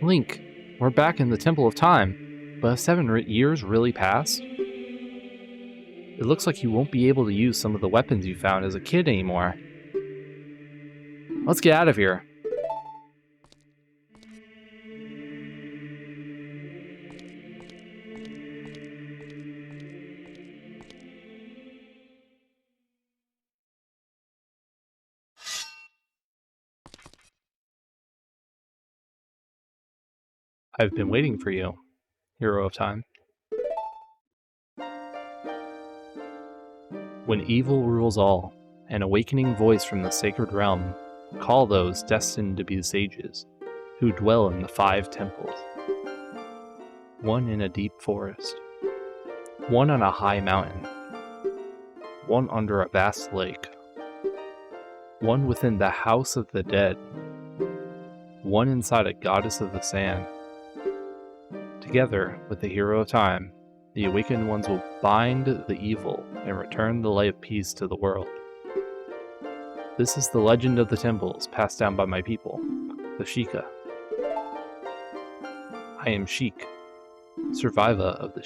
Link, we're back in the Temple of Time, but have 7 years really passed? It looks like you won't be able to use some of the weapons you found as a kid anymore. Let's get out of here. I've been waiting for you, Hero of Time. When evil rules all, an awakening voice from the sacred realm will call those destined to be sages, who dwell in the 5 temples. One in a deep forest, one on a high mountain, one under a vast lake, one within the house of the dead, one inside a goddess of the sand. Together with the Hero of Time, the awakened ones will bind the evil and return the light of peace to the world. This is the legend of the temples passed down by my people, the Sheikah. I am Sheik, survivor of the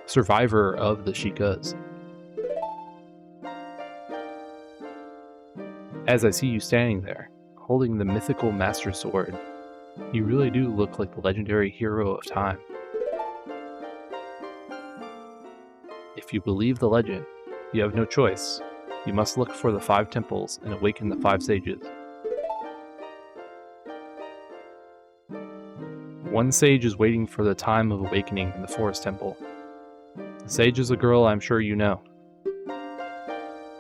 survivor of the Sheikahs. As I see you standing there, holding the mythical Master Sword, you really do look like the legendary Hero of Time. If you believe the legend, you have no choice. You must look for the 5 temples and awaken the 5 sages. One sage is waiting for the time of awakening in the forest temple. The sage is a girl I'm sure you know.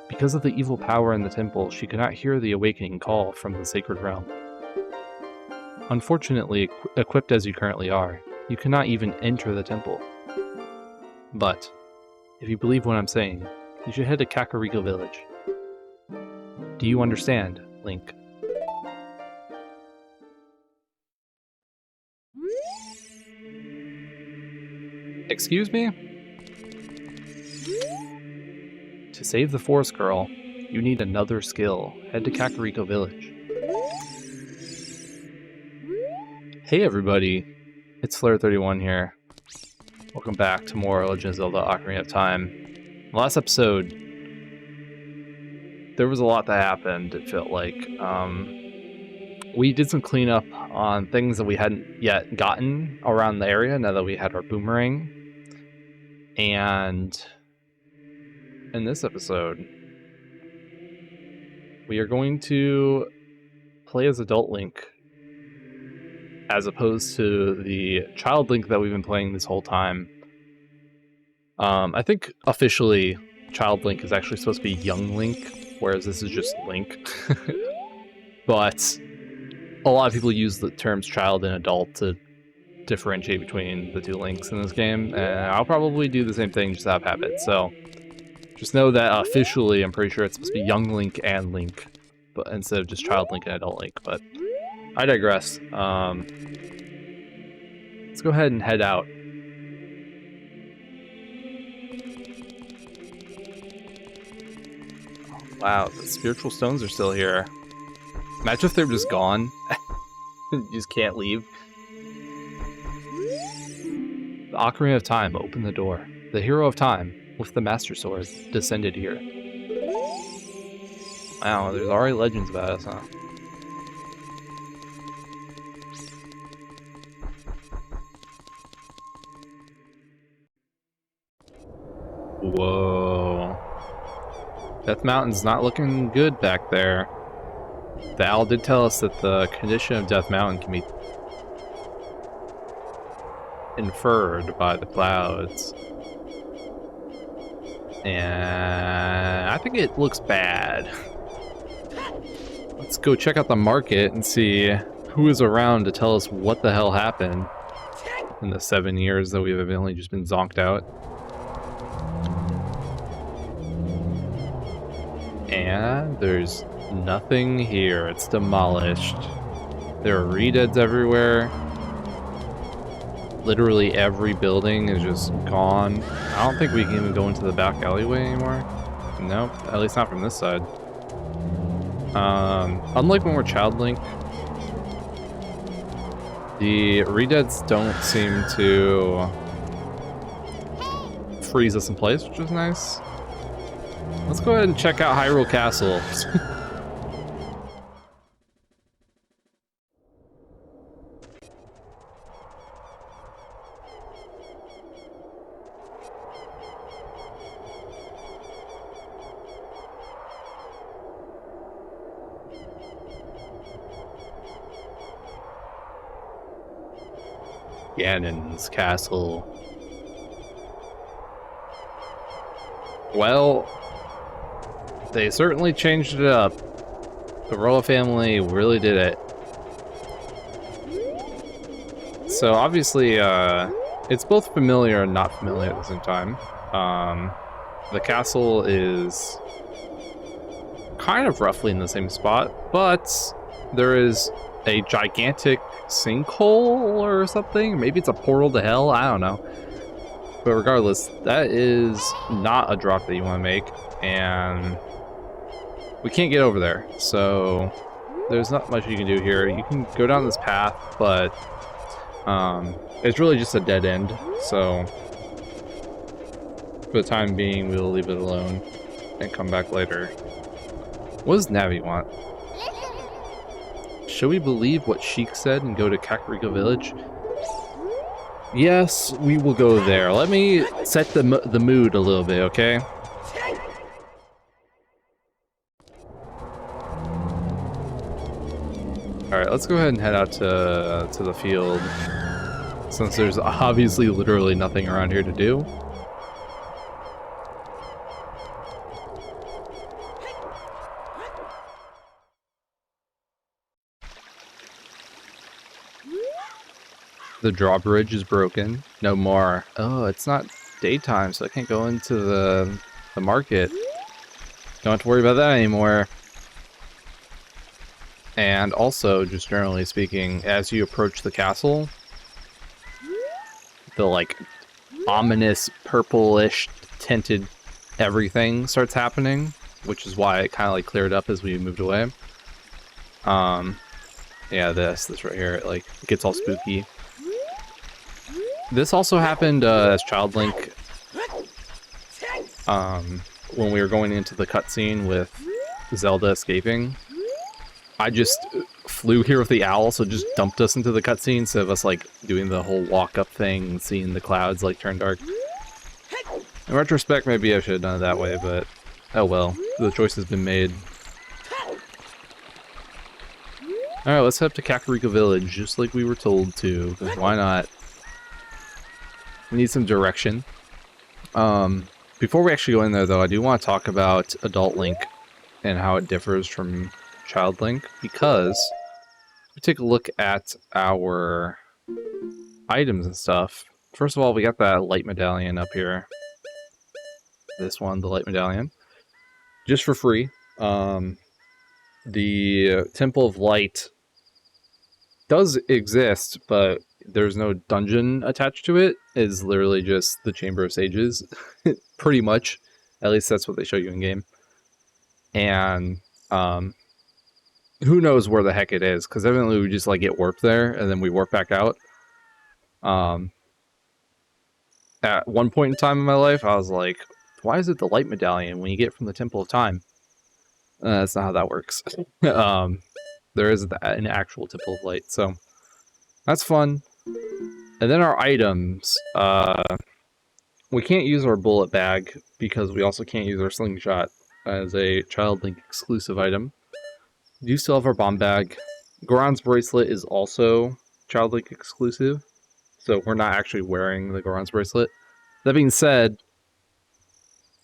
Because of the evil power in the temple, she could not hear the awakening call from the sacred realm. Unfortunately, equipped as you currently are, you cannot even enter the temple. But, if you believe what I'm saying, you should head to Kakariko Village. Do you understand, Link? Excuse me? To save the forest girl, you need another skill. Head to Kakariko Village. Hey everybody, it's Flare31 here. Welcome back to more Legend of Zelda Ocarina of Time. Last episode, there was a lot that happened, it felt like. We did some cleanup on things that we hadn't yet gotten around the area now that we had our boomerang. And in this episode, we are going to play as adult Link, as opposed to the child Link that we've been playing this whole time. I think officially child Link is actually supposed to be young Link, whereas this is just Link. But a lot of people use the terms child and adult to differentiate between the 2 Links in this game, and I'll probably do the same thing just out of habit. So just know that officially I'm pretty sure it's supposed to be young Link and Link, but instead of just child Link and adult Link. But I digress. Let's go ahead and head out. Wow, the spiritual stones are still here. Imagine if they're just gone. You just can't leave. The Ocarina of Time opened the door. The Hero of Time, with the Master Sword, descended here. Wow, there's already legends about us, huh? Whoa. Death Mountain's not looking good back there. The owl did tell us that the condition of Death Mountain can be inferred by the clouds. And I think it looks bad. Let's go check out the market and see who is around to tell us what the hell happened in the 7 years that we've evidently just been zonked out. And there's nothing here. It's demolished. There are redeads everywhere. Literally every building is just gone. I don't think we can even go into the back alleyway anymore. Nope, at least not from this side. Unlike when we're Child Link, The redeads don't seem to freeze us in place, which is nice. Let's go ahead and check out Hyrule Castle. Ganon's Castle. Well, they certainly changed it up. The royal family really did it. So obviously, it's both familiar and not familiar at the same time. The castle is kind of roughly in the same spot, but there is a gigantic sinkhole or something. Maybe it's a portal to hell, I don't know. But regardless, that is not a drop that you want to make, and we can't get over there, so there's not much you can do here. You can go down this path, but it's really just a dead end, so for the time being, we'll leave it alone and come back later. What does Navi want? Should we believe what Sheik said and go to Kakariko Village? Yes, we will go there. Let me set the mood a little bit, okay? Alright, let's go ahead and head out to the field, since there's obviously literally nothing around here to do. The drawbridge is broken. No more. Oh, it's not daytime, so I can't go into the market. Don't have to worry about that anymore. And also, just generally speaking, as you approach the castle, the like ominous purplish tinted everything starts happening, which is why it kind of like cleared up as we moved away. Yeah, this right here, it like gets all spooky. This also happened as Child Link when we were going into the cutscene with Zelda escaping. I just flew here with the owl, so it just dumped us into the cutscene instead of us like doing the whole walk-up thing and seeing the clouds like turn dark. In retrospect, maybe I should have done it that way, but oh well, the choice has been made. Alright, let's head up to Kakariko Village, just like we were told to, because why not? We need some direction. Before we actually go in there, though, I do want to talk about Adult Link and how it differs from Child Link, because if we take a look at our items and stuff. First of all, we got that light medallion up here. This one, the light medallion. Just for free. The Temple of Light does exist, but there's no dungeon attached to it. It's literally just the Chamber of Sages. Pretty much. At least that's what they show you in game. And who knows where the heck it is, because evidently we just like get warped there and then we warp back out. At one point in time in my life, I was like, why is it the light medallion when you get it from the Temple of Time? That's not how that works. There is an actual Temple of Light, so that's fun. And then our items. We can't use our bullet bag because we also can't use our slingshot as a Child Link exclusive item. We do still have our bomb bag. Goron's bracelet is also Child Link exclusive, so we're not actually wearing the Goron's bracelet. That being said,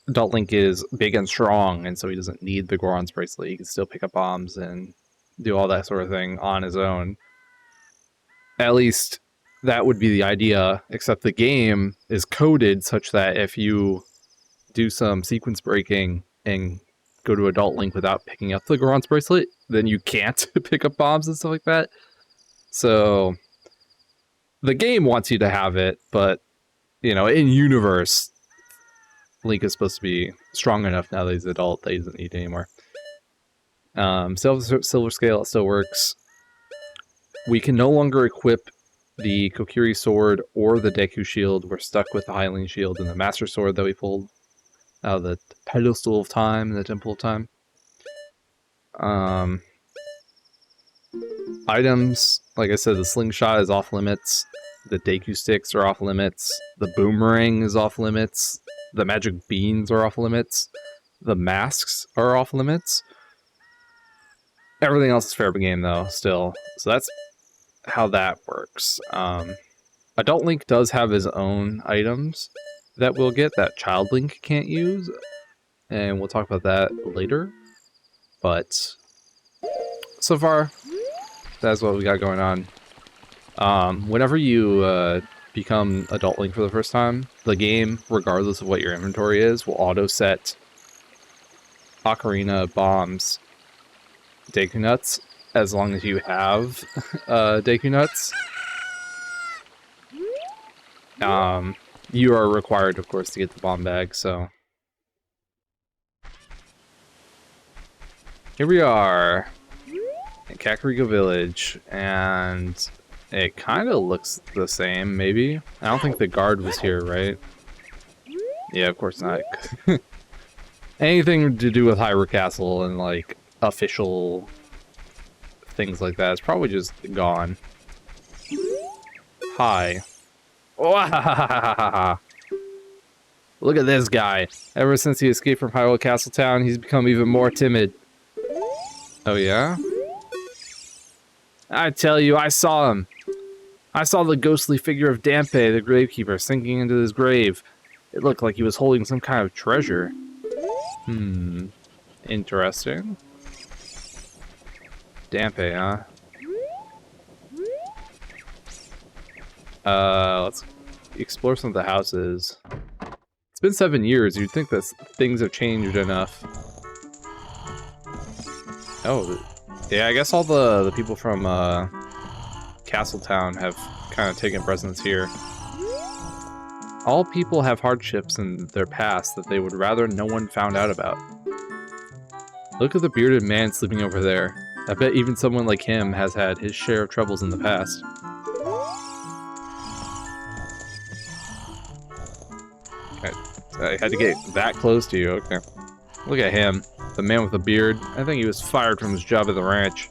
Adult Link is big and strong, and so he doesn't need the Goron's bracelet. He can still pick up bombs and do all that sort of thing on his own. At least that would be the idea, except the game is coded such that if you do some sequence breaking and go to Adult Link without picking up the Goron's bracelet, then you can't pick up bombs and stuff like that. So the game wants you to have it, but you know, in universe, Link is supposed to be strong enough now that he's adult that he doesn't need it anymore. Silver Scale, it still works. We can no longer equip the Kokiri sword or the Deku shield. We're stuck with the Hylian shield and the Master Sword that we pulled out of the Pedestal of Time and the Temple of Time. Items, like I said, the slingshot is off limits. The Deku sticks are off limits. The boomerang is off limits. The magic beans are off limits. The masks are off limits. Everything else is fair game, though, still. So that's how that works. Adult Link does have his own items that we'll get that Child Link can't use. And we'll talk about that later. But so far, that's what we got going on. Whenever you become Adult Link for the first time, the game, regardless of what your inventory is, will auto-set Ocarina bombs, Deku Nuts, as long as you have Deku Nuts. You are required, of course, to get the bomb bag, so... Here we are in Kakariko Village, and it kind of looks the same, maybe? I don't think the guard was here, right? Yeah, of course not. Anything to do with Hyrule Castle and, like, official things like that is probably just gone. Hi. Look at this guy. Ever since he escaped from Hyrule Castle Town, he's become even more timid. Oh, yeah? I tell you, I saw him. I saw the ghostly figure of Dampe, the gravekeeper, sinking into his grave. It looked like he was holding some kind of treasure. Interesting. Dampe, huh? Let's explore some of the houses. It's been 7 years. You'd think that things have changed enough. Oh, yeah, I guess all the people from Castletown have kind of taken presence here. All people have hardships in their past that they would rather no one found out about. Look at the bearded man sleeping over there. I bet even someone like him has had his share of troubles in the past. Okay, I had to get that close to you, okay. Look at him, the man with the beard. I think he was fired from his job at the ranch.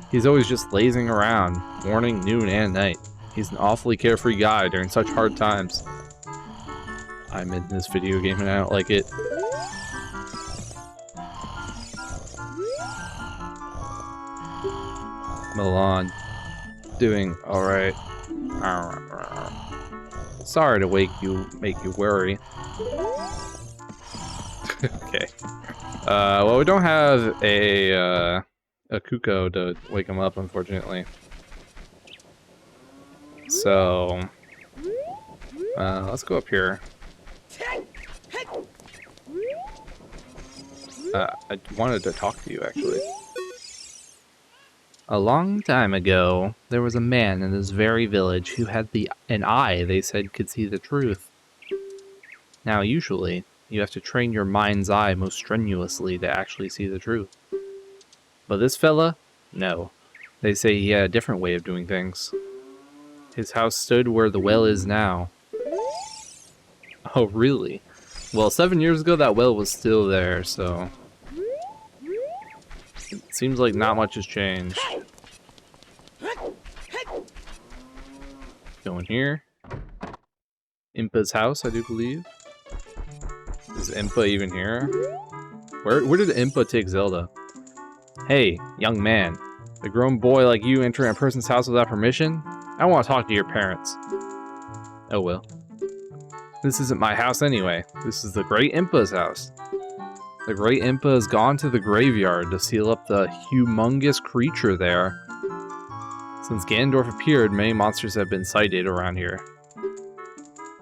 He's always just lazing around, morning, noon, and night. He's an awfully carefree guy during such hard times. I'm in this video game and I don't like it. Milan, doing alright. Sorry to make you worry. Okay. Well, we don't have a Kuko to wake him up, unfortunately. So, let's go up here. I wanted to talk to you, actually. A long time ago, there was a man in this very village who had an eye they said could see the truth. Now, usually, you have to train your mind's eye most strenuously to actually see the truth. But this fella? No. They say he had a different way of doing things. His house stood where the well is now. Oh, really? Well, 7 years ago that well was still there, so... It seems like not much has changed. Going here. Impa's house, I do believe. Is Impa even here? Where did Impa take Zelda? Hey, young man. A grown boy like you entering a person's house without permission? I want to talk to your parents. Oh well. This isn't my house anyway. This is the Great Impa's house. The Great Impa has gone to the graveyard to seal up the humongous creature there. Since Ganondorf appeared, many monsters have been sighted around here.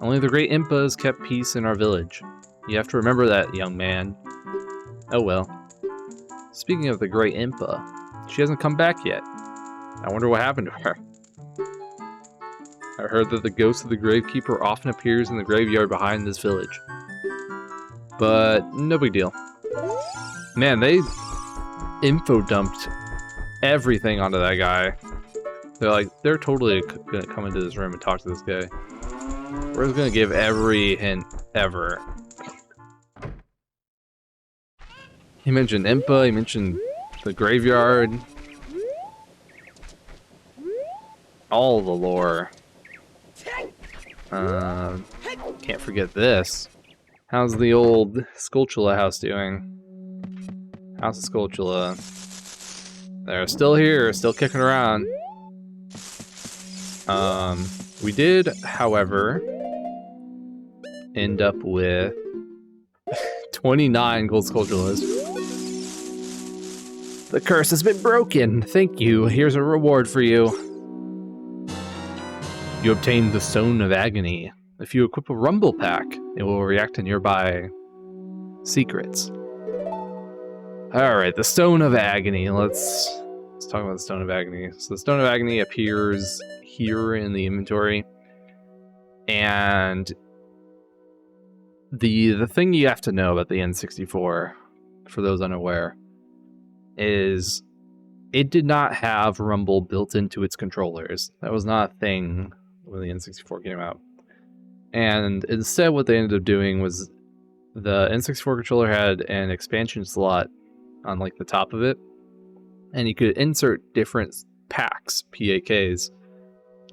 Only the Great Impa has kept peace in our village. You have to remember that, young man. Oh well. Speaking of the Great Impa, she hasn't come back yet. I wonder what happened to her. I heard that the ghost of the gravekeeper often appears in the graveyard behind this village. But no big deal. Man, they info dumped everything onto that guy. They're totally gonna come into this room and talk to this guy. We're just gonna give every hint ever. He mentioned Impa, he mentioned the graveyard. All the lore. Can't forget this. How's the old Skulltula house doing? House of Skulltula. They're still here, still kicking around. We did, however, end up with 29 gold Skulltulas. The curse has been broken. Thank you. Here's a reward for you. You obtained the Stone of Agony. If you equip a Rumble Pack, it will react to nearby secrets. Alright, the Stone of Agony. Let's talk about the Stone of Agony. So the Stone of Agony appears here in the inventory. And the thing you have to know about the N64, for those unaware, is it did not have Rumble built into its controllers. That was not a thing when the N64 came out. And instead what they ended up doing was the N64 controller had an expansion slot on like the top of it, and you could insert different packs, PAKs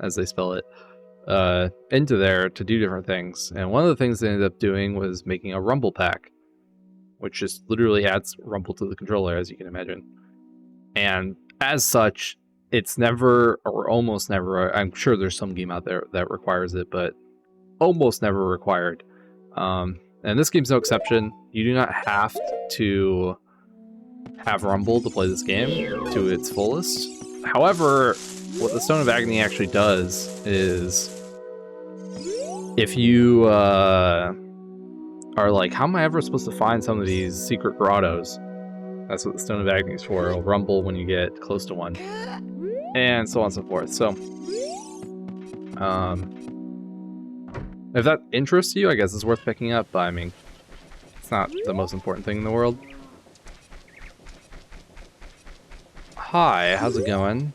as they spell it, into there to do different things. And one of the things they ended up doing was making a Rumble Pack, which just literally adds Rumble to the controller, as you can imagine. And as such, it's never, or almost never, I'm sure there's some game out there that requires it, but almost never required. And this game's no exception. You do not have to have Rumble to play this game to its fullest. However, what the Stone of Agony actually does is, if you are like, how am I ever supposed to find some of these secret grottos? That's what the Stone of Agony is for. It'll rumble when you get close to one. And so on and so forth. So, if that interests you, I guess it's worth picking up, but I mean, it's not the most important thing in the world. Hi, how's it going?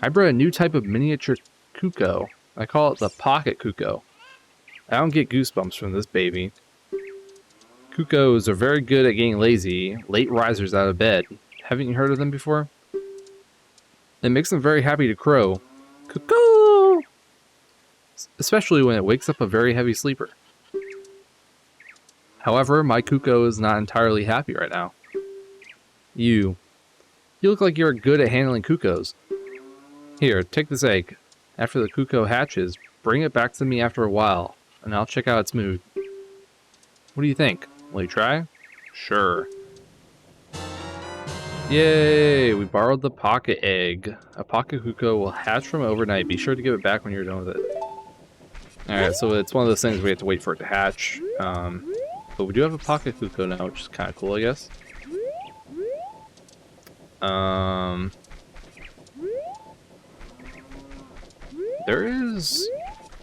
I brought a new type of miniature Kuko. I call it the Pocket Kuko. I don't get goosebumps from this baby. Kukos are very good at getting lazy, late risers out of bed. Haven't you heard of them before? It makes them very happy to crow. Cuckoo! Especially when it wakes up a very heavy sleeper. However, my Kuko is not entirely happy right now. You look like you're good at handling Kukos. Here, take this egg. After the Kuko hatches, bring it back to me after a while, and I'll check out its mood. What do you think? Will you try? Sure. Yay! We borrowed the pocket egg. A pocket Kuko will hatch from overnight. Be sure to give it back when you're done with it. Alright, so it's one of those things we have to wait for it to hatch. But we do have a pocket Kuko now, which is kind of cool, I guess. There is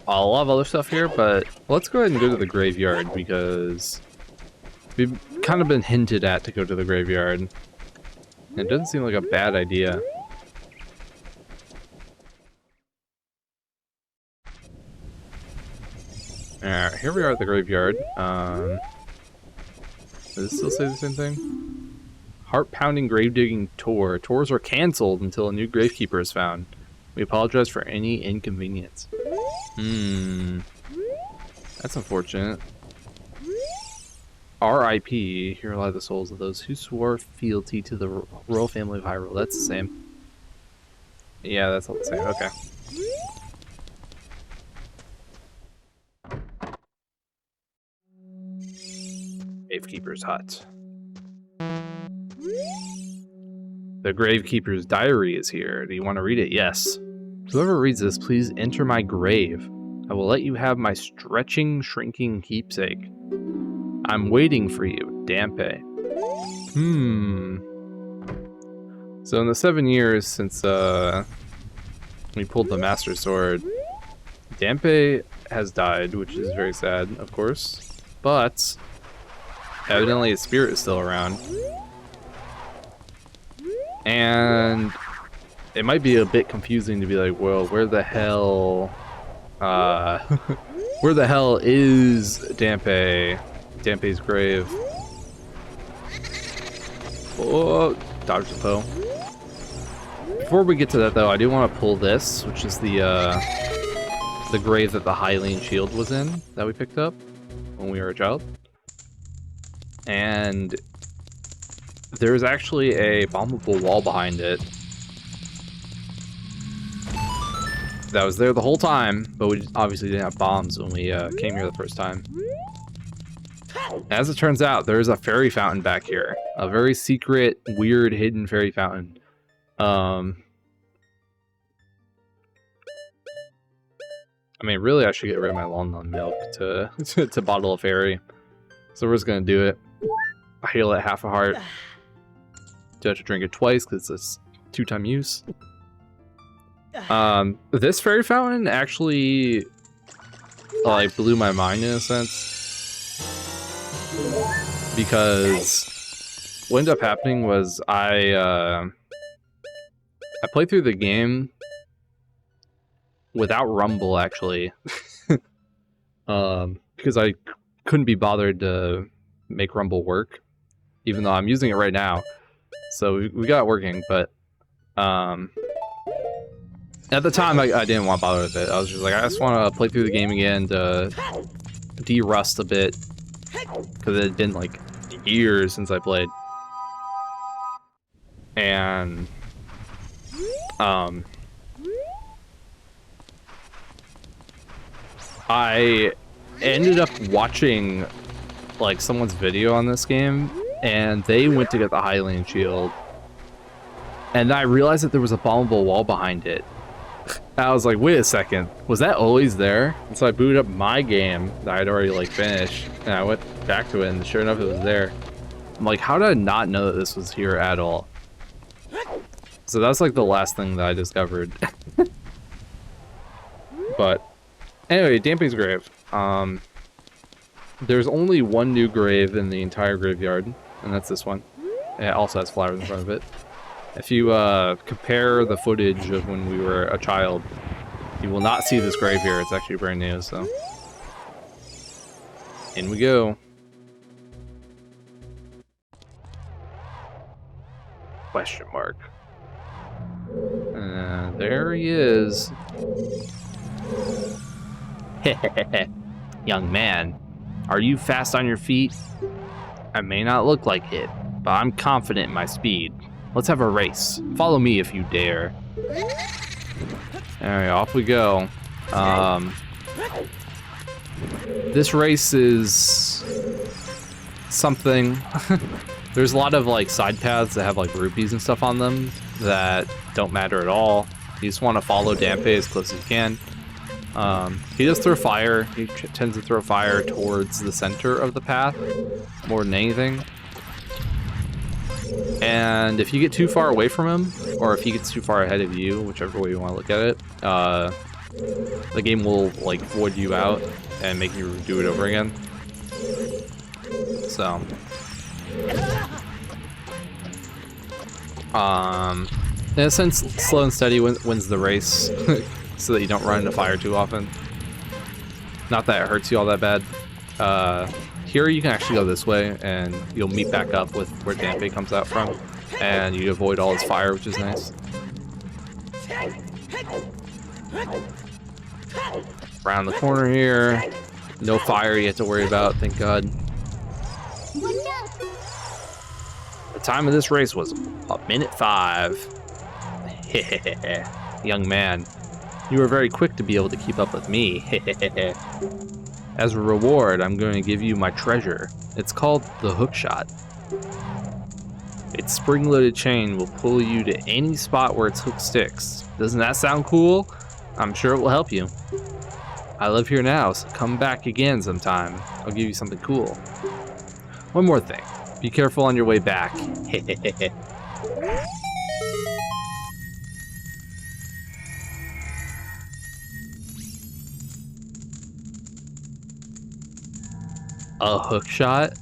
a lot of other stuff here, but let's go ahead and go to the graveyard, because we've kind of been hinted at to go to the graveyard. It doesn't seem like a bad idea. Alright, here we are at the graveyard. Does it still say the same thing? Heart-pounding grave-digging tour. Tours are cancelled until a new gravekeeper is found. We apologize for any inconvenience. That's unfortunate. R.I.P. Here lie the souls of those who swore fealty to the royal family of Hyrule. That's the same. Yeah, that's all the same. Okay. Gravekeeper's hut. The Gravekeeper's diary is here. Do you want to read it? Yes. Whoever reads this, please enter my grave. I will let you have my stretching, shrinking keepsake. I'm waiting for you, Dampe. So in the 7 years since we pulled the Master Sword, Dampe has died, which is very sad, of course. But evidently his spirit is still around. And it might be a bit confusing to be like, well, where the hell where the hell is Dampe's grave? Oh, dodge the Poe. Before we get to that though, I do want to pull this, which is the grave that the Hylian shield was in that we picked up when we were a child. And there's actually a bombable wall behind it that was there the whole time, but we obviously didn't have bombs when we came here the first time. As it turns out, there's a fairy fountain back here. A very secret, weird, hidden fairy fountain. I mean, really, I should get rid of my long milk to to bottle a fairy. So we're just gonna do it. I heal at half a heart. Do have to drink it twice because it's 2-time use. This fairy fountain actually like blew my mind in a sense, because what ended up happening was I played through the game without Rumble actually, because I couldn't be bothered to make Rumble work, even though I'm using it right now. So we got it working, but at the time I didn't want to bother with it. I was just like, I just want to play through the game again to de-rust a bit, because it had been like years since I played. And I ended up watching like someone's video on this game, and they went to get the Hylian shield, and I realized that there was a bombable wall behind it. I was like, wait a second, was that always there? And so I booted up my game that I'd already like finished, and I went back to it, and sure enough it was there. I'm like, how did I not know that this was here at all? So that's like the last thing that I discovered. But anyway, Dampe's grave. There's only one new grave in the entire graveyard, and that's this one. It also has flowers in front of it. If you compare the footage of when we were a child, you will not see this grave here. It's actually brand new, so. In we go. Question mark. There he is. Young man, are you fast on your feet? I may not look like it, but I'm confident in my speed. Let's have a race. Follow me if you dare. Alright, off we go. This race is something. There's a lot of like side paths that have like rupees and stuff on them that don't matter at all. You just want to follow Dampe as close as you can. He does throw fire. He tends to throw fire towards the center of the path more than anything. And if you get too far away from him, or if he gets too far ahead of you, whichever way you want to look at it, the game will like void you out and make you do it over again. So, in a sense, slow and steady wins the race, so that you don't run into fire too often. Not that it hurts you all that bad. Here you can actually go this way, and you'll meet back up with where Dampe comes out from, and you avoid all his fire, which is nice. Around the corner here, no fire you have to worry about, thank God. The time of this race was a minute 5. Young man, you were very quick to be able to keep up with me. As a reward, I'm going to give you my treasure. It's called the hookshot. Its spring-loaded chain will pull you to any spot where its hook sticks. Doesn't that sound cool? I'm sure it will help you. I live here now, so come back again sometime. I'll give you something cool. One more thing. Be careful on your way back. A hookshot?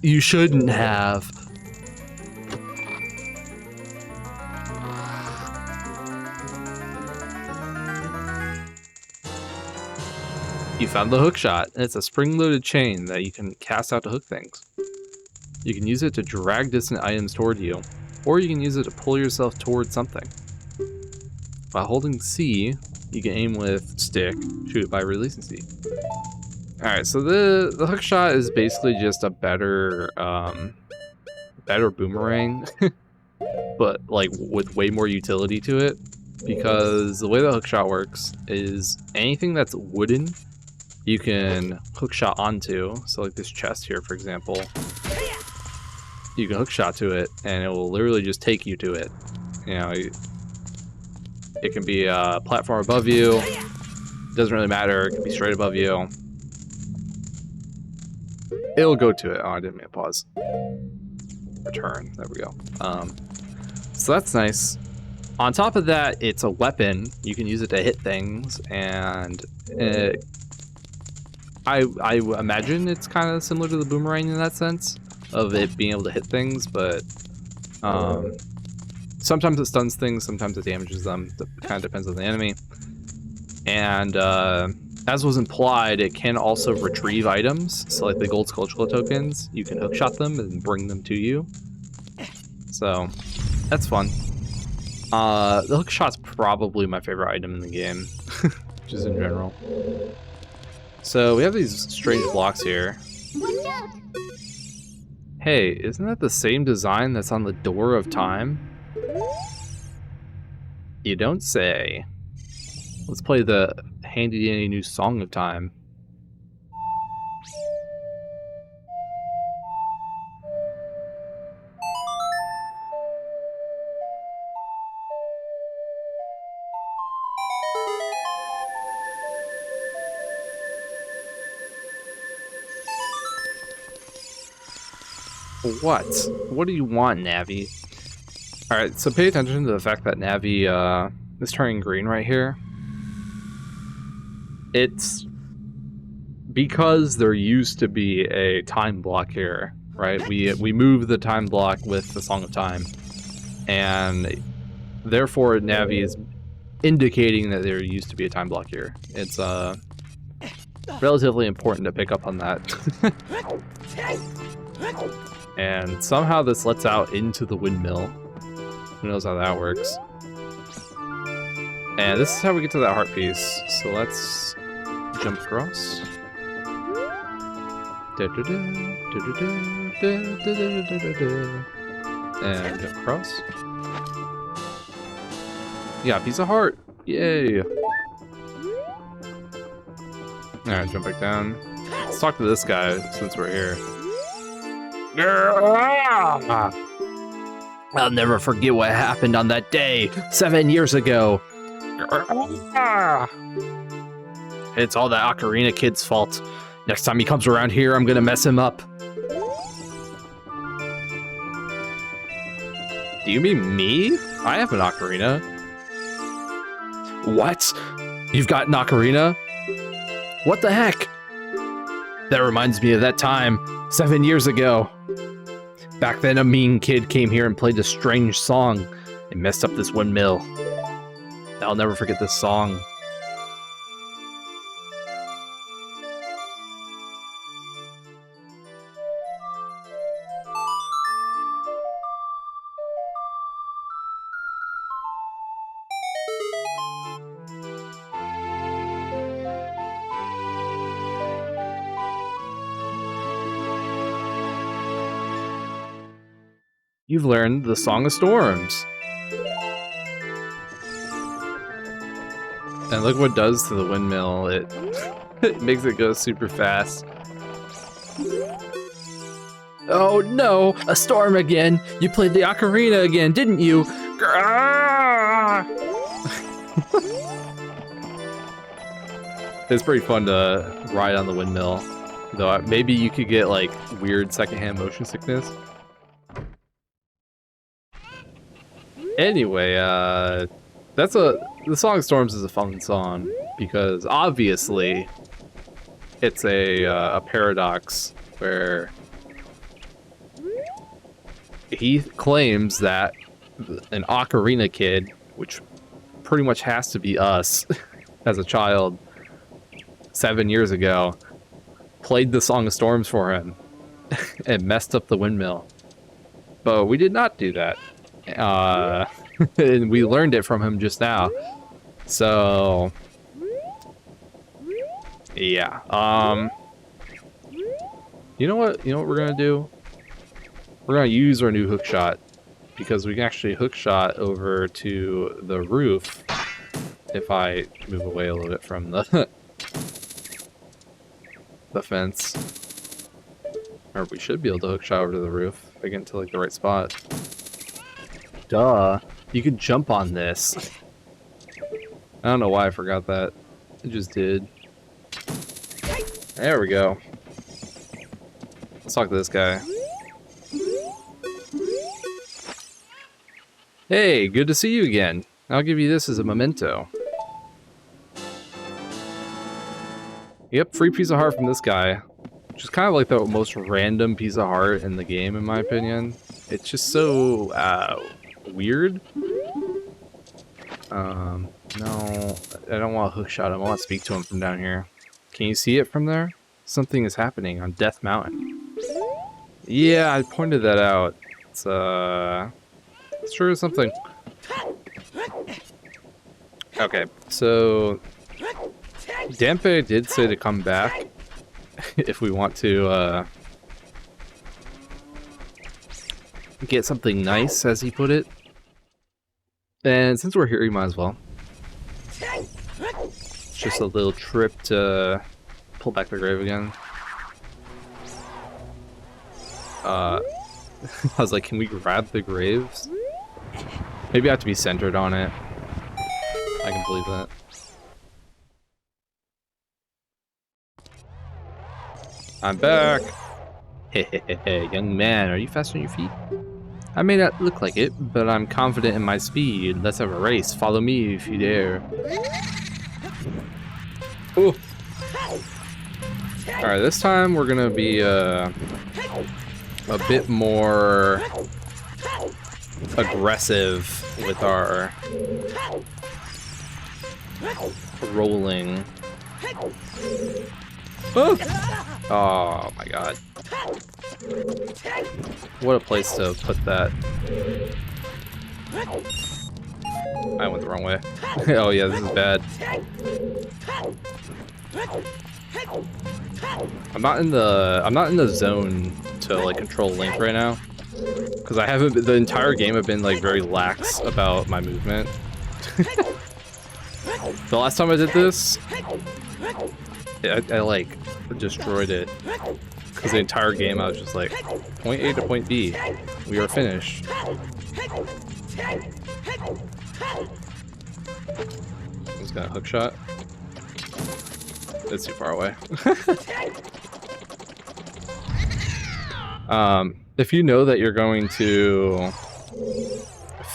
You shouldn't have. You found the hook shot, and it's a spring-loaded chain that you can cast out to hook things. You can use it to drag distant items toward you, or you can use it to pull yourself toward something. By holding C, you can aim with stick, shoot it by releasing C. Alright, so the hook shot is basically just a better boomerang, but like with way more utility to it, because the way the hook shot works is anything that's wooden, you can hook shot onto. So like this chest here, for example, you can hook shot to it, and it will literally just take you to it. You know, it can be a platform above you. It doesn't really matter. It can be straight above you. It'll go to it. Oh, I didn't mean to pause. Return. There we go. So that's nice. On top of that, it's a weapon. You can use it to hit things, and I imagine it's kind of similar to the boomerang in that sense of it being able to hit things, but sometimes it stuns things, sometimes it damages them. It kind of depends on the enemy. And as was implied, it can also retrieve items. So like the gold Skulltula tokens, you can hookshot them and bring them to you. So that's fun. The hookshot's probably my favorite item in the game, just in general. So we have these strange blocks here. Hey, isn't that the same design that's on the Door of Time? You don't say. Let's play the handy dandy new Song of Time. What? What do you want, Navi? Alright, so pay attention to the fact that Navi is turning green right here. It's because there used to be a time block here, right? We moved the time block with the Song of Time, and therefore Navi is indicating that there used to be a time block here. It's relatively important to pick up on that. And somehow this lets out into the windmill. Who knows how that works? And this is how we get to that heart piece. So let's jump across. And jump across. Yeah, piece of heart. Yay. Alright, jump back down. Let's talk to this guy since we're here. I'll never forget what happened on that day 7 years ago. It's all that Ocarina kid's fault. Next time he comes around here, I'm gonna mess him up. Do you mean me? I have an ocarina. What? You've got an ocarina? What the heck? That reminds me of that time 7 years ago. Back then, a mean kid came here and played a strange song and messed up this windmill. I'll never forget this song. You've learned the Song of Storms. And look what it does to the windmill. It makes it go super fast. Oh no, a storm again. You played the ocarina again, didn't you? It's pretty fun to ride on the windmill. Though maybe you could get like weird secondhand motion sickness. Anyway, the Song of Storms is a fun song because obviously it's a paradox where he claims that an ocarina kid, which pretty much has to be us as a child, 7 years ago, played the Song of Storms for him, and messed up the windmill. But we did not do that. And we learned it from him just now. So yeah. You know what we're gonna do? We're gonna use our new hook shot, because we can actually hook shot over to the roof if I move away a little bit from the the fence. Or we should be able to hook shot over to the roof if I get into like the right spot. Duh. You could jump on this. I don't know why I forgot that. I just did. There we go. Let's talk to this guy. Hey, good to see you again. I'll give you this as a memento. Yep, free piece of heart from this guy. Which is kind of like the most random piece of heart in the game, in my opinion. It's just so, weird. No, I don't want to hookshot him. I want to speak to him from down here. Can you see it from there? Something is happening on Death Mountain. Yeah, I pointed that out. It's sure is something. Okay, so Dampe did say to come back if we want to get something nice, as he put it. And since we're here, we might as well. It's just a little trip to pull back the grave again. I was like, can we grab the graves? Maybe I have to be centered on it. I can believe that. I'm back! Hey, young man, are you fast on your feet? I may not look like it, but I'm confident in my speed. Let's have a race. Follow me if you dare. Ooh. Alright, this time we're gonna be a bit more aggressive with our rolling. Oh! Oh my god. What a place to put that. I went the wrong way. Oh yeah, this is bad. I'm not in the zone to like control Link right now. Because I haven't the entire game I've been like very lax about my movement. The last time I did this, I like destroyed it. Because the entire game I was just like, point A to point B. We are finished. I'm just gonna hook shot. It's too far away. If you know that you're going to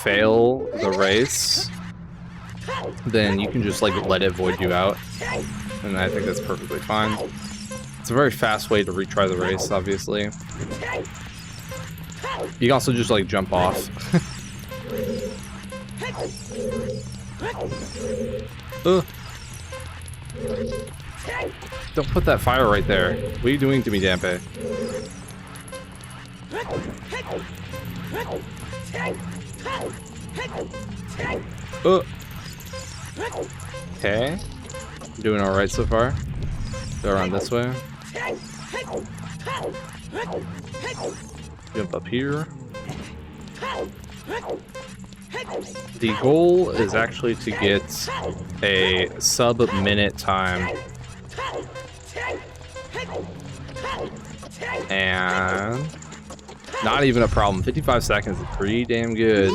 fail the race, then you can just like let it void you out. And I think that's perfectly fine. It's a very fast way to retry the race, obviously. You can also just like jump off. Don't put that fire right there. What are you doing to me, Dampe? Okay. Doing alright so far. Go around this way. Jump up here. The goal is actually to get a sub-minute time. And not even a problem. 55 seconds is pretty damn good.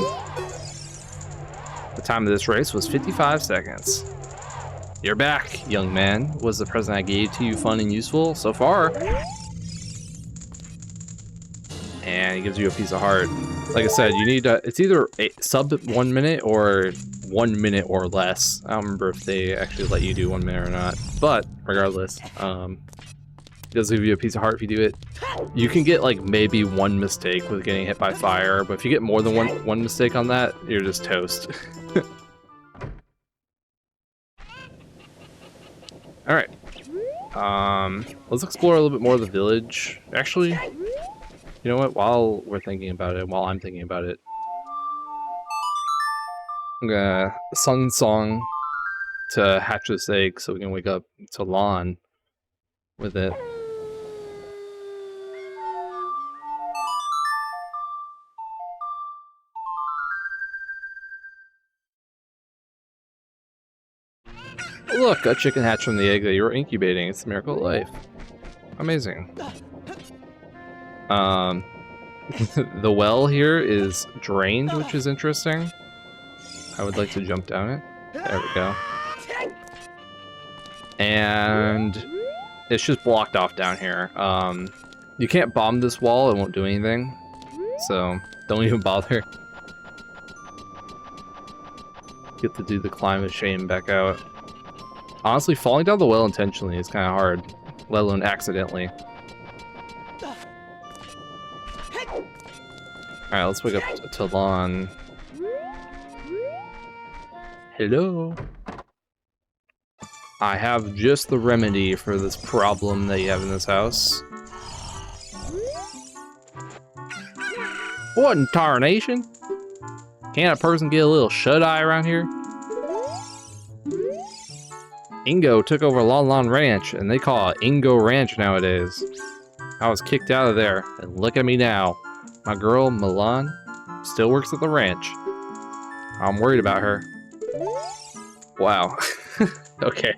The time of this race was 55 seconds. You're back, young man. Was the present I gave to you fun and useful so far? And he gives you a piece of heart. Like I said, you need it's either a sub 1 minute or 1 minute or less. I don't remember if they actually let you do 1 minute or not. But regardless, it does give you a piece of heart if you do it. You can get like maybe one mistake with getting hit by fire, but if you get more than one mistake on that, you're just toast. Alright. Let's explore a little bit more of the village. Actually, you know what? While I'm thinking about it, I'm gonna sun song to hatch this egg so we can wake up to Lon with it. Look, a chicken hatched from the egg that you were incubating. It's the miracle of life. Amazing. The well here is drained, which is interesting. I would like to jump down it. There we go. And it's just blocked off down here. You can't bomb this wall, it won't do anything. So, don't even bother. Get to do the climb of shame back out. Honestly, falling down the well intentionally is kind of hard, let alone accidentally. Alright, let's wake up to Lon. Hello? I have just the remedy for this problem that you have in this house. What in tarnation? Can't a person get a little shut-eye around here? Ingo took over Lon Lon Ranch, and they call it Ingo Ranch nowadays. I was kicked out of there, and look at me now. My girl, Milan, still works at the ranch. I'm worried about her. Wow. Okay.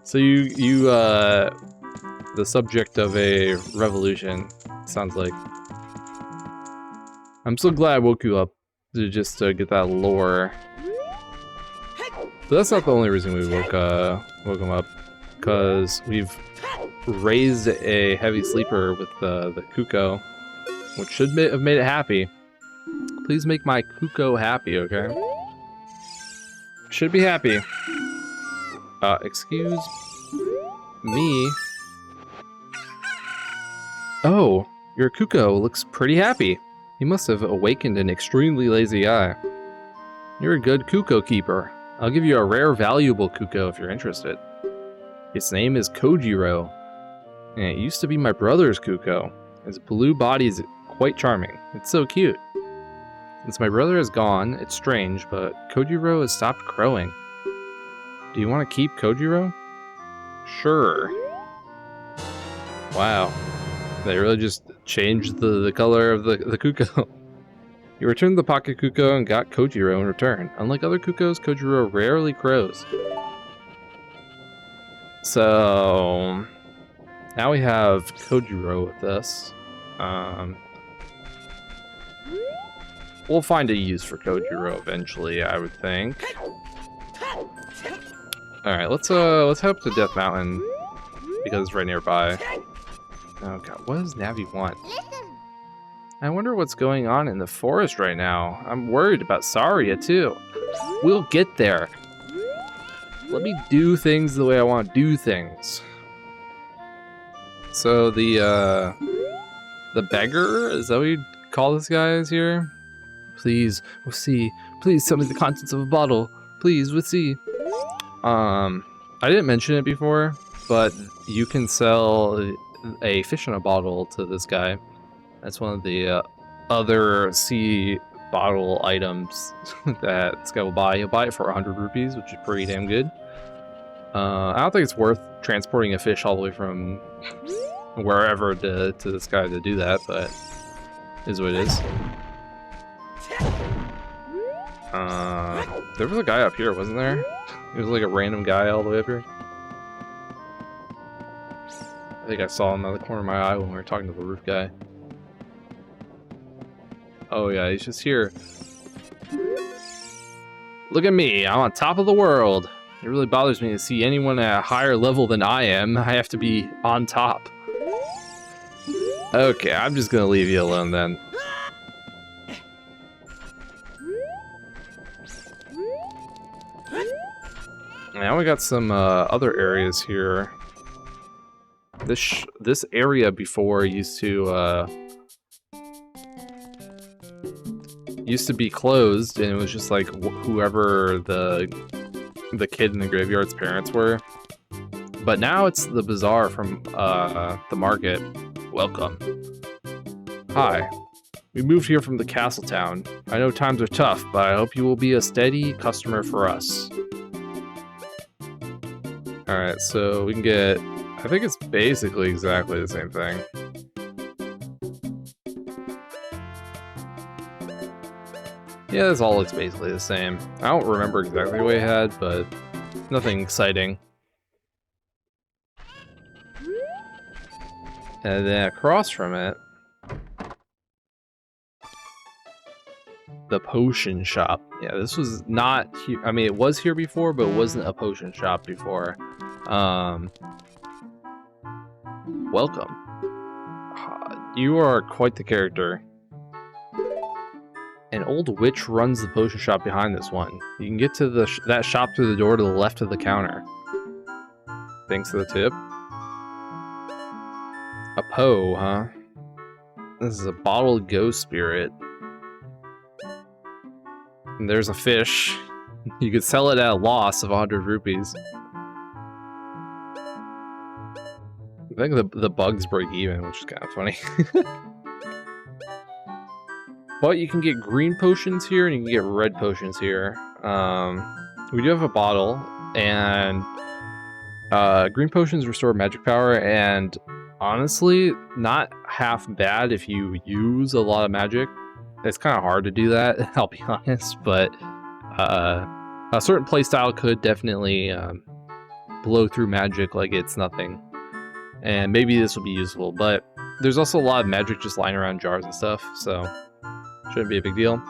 So you the subject of a revolution, sounds like. I'm so glad I woke you up to just get that lore. But that's not the only reason we woke him up, because we've raised a heavy sleeper with the Kuko, which should have made it happy. Please make my Kuko happy, okay? Should be happy. Excuse me. Oh, your Kuko looks pretty happy. You must have awakened an extremely lazy eye. You're a good Kuko keeper. I'll give you a rare, valuable Kuko if you're interested. Its name is Kojiro, and it used to be my brother's Kuko. Its blue body is quite charming. It's so cute. Since my brother is gone, it's strange, but Kojiro has stopped crowing. Do you want to keep Kojiro? Sure. Wow. They really just changed the color of the Kuko. You returned the pocket Kuko and got Kojiro in return. Unlike other Kukos, Kojiro rarely crows. So now we have Kojiro with us. We'll find a use for Kojiro eventually, I would think. Alright, let's head up to Death Mountain because it's right nearby. Oh god, what does Navi want? I wonder what's going on in the forest right now. I'm worried about Saria too. We'll get there. Let me do things the way I want to do things. So the beggar, is that what you call this guy is here? Please, we'll see. Please tell me the contents of a bottle. Please, we'll see. I didn't mention it before, but you can sell a fish in a bottle to this guy. That's one of the other sea bottle items that this guy will buy. He'll buy it for 100 rupees, which is pretty damn good. I don't think it's worth transporting a fish all the way from wherever to this guy to do that, but it is what it is. There was a guy up here, wasn't there? There was like a random guy all the way up here. I think I saw him out of the corner of my eye when we were talking to the roof guy. Oh yeah, he's just here. Look at me, I'm on top of the world. It really bothers me to see anyone at a higher level than I am. I have to be on top. Okay, I'm just gonna leave you alone then. Now we got some other areas here. This area before used to be closed, and it was just like whoever the kid in the graveyard's parents were But now it's the bazaar from the market. Welcome. Hi. We moved here from the castle town. I know times are tough, but I hope you will be a steady customer for us. Alright, so we can get... I think it's basically exactly the same thing. Yeah, this all looks basically the same. I don't remember exactly what we had, but nothing exciting. And then across from it, the potion shop. Yeah, this was not here. I mean, it was here before, but it wasn't a potion shop before. Welcome. You are quite the character. An old witch runs the potion shop behind this one. You can get to that shop through the door to the left of the counter. Thanks for the tip. A Poe, huh? This is a bottled ghost spirit. And there's a fish. You could sell it at a loss of 100 rupees. I think the bugs break even, which is kind of funny. But you can get green potions here, and you can get red potions here. We do have a bottle, and green potions restore magic power, and honestly, not half bad if you use a lot of magic. It's kind of hard to do that, I'll be honest, but a certain playstyle could definitely blow through magic like it's nothing. And maybe this will be useful, but there's also a lot of magic just lying around jars and stuff, so shouldn't be a big deal.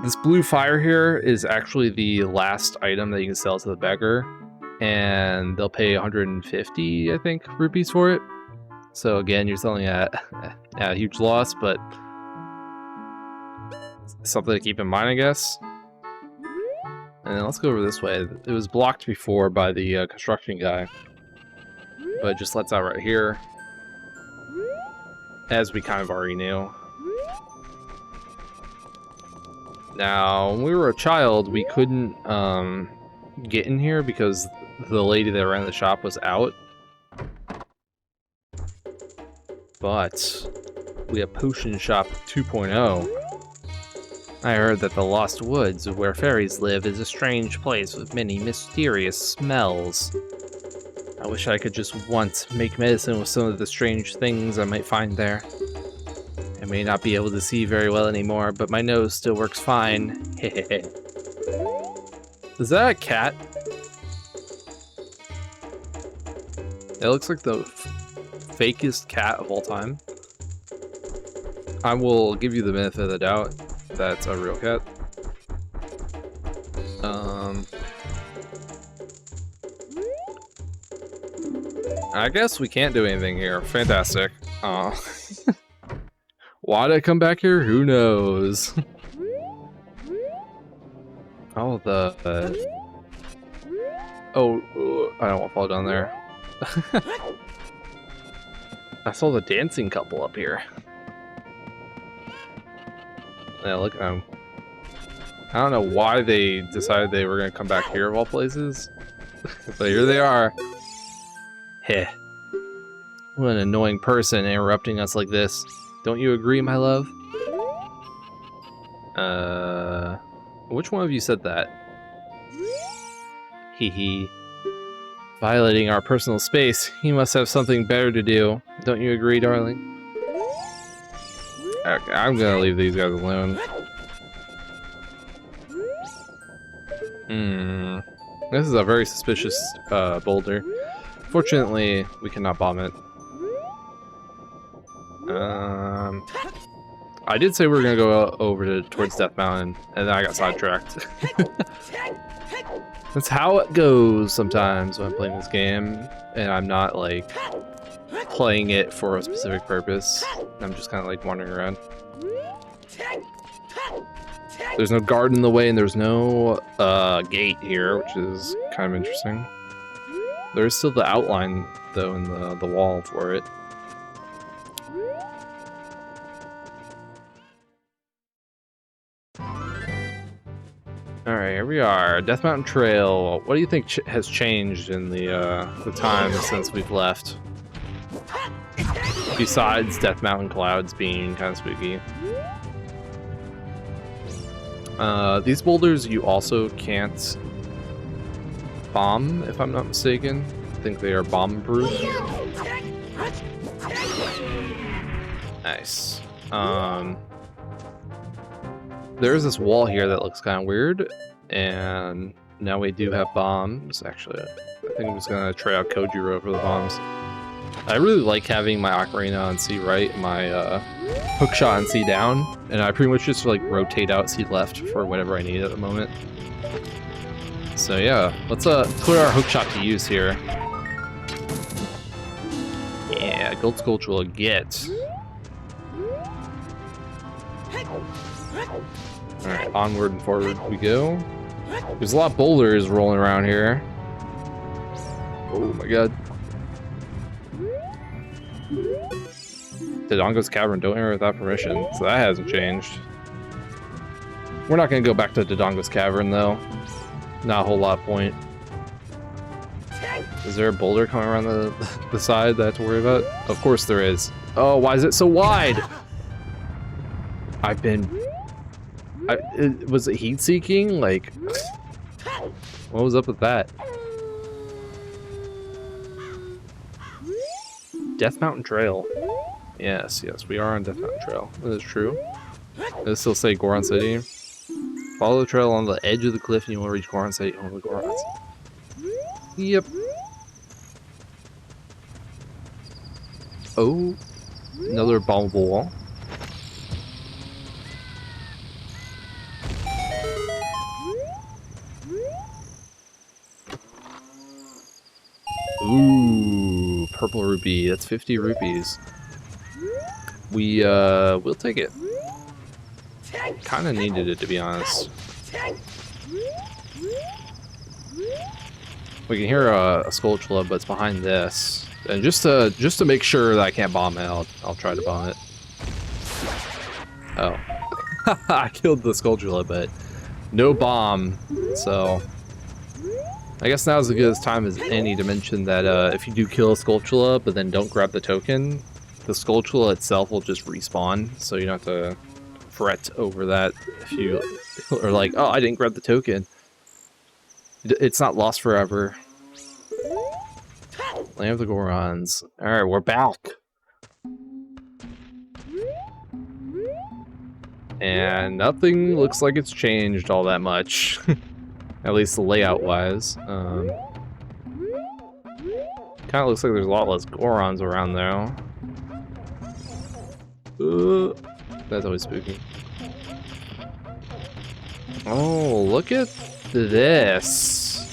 This blue fire here is actually the last item that you can sell to the beggar, and they'll pay 150, I think, rupees for it. So again, you're selling at a huge loss, but something to keep in mind, I guess. And then let's go over this way. It was blocked before by the construction guy, but it just lets out right here, as we kind of already knew. Now, when we were a child, we couldn't get in here because the lady that ran the shop was out. But we have Potion Shop 2.0. I heard that the Lost Woods, where fairies live, is a strange place with many mysterious smells. I wish I could just once make medicine with some of the strange things I might find there. I may not be able to see very well anymore, but my nose still works fine. Is that a cat? It looks like the fakest cat of all time. I will give you the benefit of the doubt. That's a real cat. I guess we can't do anything here. Fantastic. Why did I come back here? Who knows? Oh, oh, I don't want to fall down there. I saw the dancing couple up here. Yeah, look at them. I don't know why they decided they were going to come back here of all places. But here they are. Heh. What an annoying person interrupting us like this. Don't you agree, my love? Which one of you said that? Hee hee. Violating our personal space. He must have something better to do. Don't you agree, darling? Okay, I'm gonna leave these guys alone. This is a very suspicious boulder. Fortunately, we cannot bomb it. I did say we were gonna go over towards Death Mountain, and then I got sidetracked. That's how it goes sometimes when I'm playing this game, and I'm not like playing it for a specific purpose. I'm just kind of like wandering around. There's no guard in the way, and there's no gate here, which is kind of interesting. There's still the outline though in the wall for it. Alright, here we are. Death Mountain Trail. What do you think has changed in the time since we've left? Besides Death Mountain clouds being kind of spooky. These boulders you also can't bomb, if I'm not mistaken. I think they are bomb-proof. Nice. There's this wall here that looks kind of weird, and now we do have bombs. Actually, I think I'm just gonna try out Kojiro for the bombs. I really like having my Ocarina on C right, my hookshot on C down, and I pretty much just like rotate out C left for whatever I need at the moment. So yeah, let's put our hookshot to use here. Yeah, gold sculpture get. Alright, onward and forward we go. There's a lot of boulders rolling around here. Oh my god. Dodongo's Cavern, don't enter without permission, so that hasn't changed. We're not gonna go back to Dodongo's Cavern though. Not a whole lot of point. Is there a boulder coming around the side that I have to worry about? Of course there is. Oh, why is it so wide? Was it heat-seeking? Like, what was up with that? Death Mountain Trail. Yes, we are on Death Mountain Trail. That is true. Does it still say Goron City? Follow the trail on the edge of the cliff and you will reach Goron City, home of the Gorons. Yep. Oh, another bombable wall. Ooh, purple rupee. That's 50 rupees. We'll take it. Kind of needed it, to be honest. We can hear a Skulltula, but it's behind this. And just to make sure that I can't bomb it, I'll try to bomb it. Oh, I killed the Skulltula, but no bomb. So I guess now is as good a time as any to mention that if you do kill a Skulltula, but then don't grab the token, the Skulltula itself will just respawn, so you don't have to fret over that if you are like, oh, I didn't grab the token. It's not lost forever. Land of the Gorons. Alright, we're back. And nothing looks like it's changed all that much. At least layout wise. Kinda looks like there's a lot less Gorons around though. That's always spooky. Oh, look at this.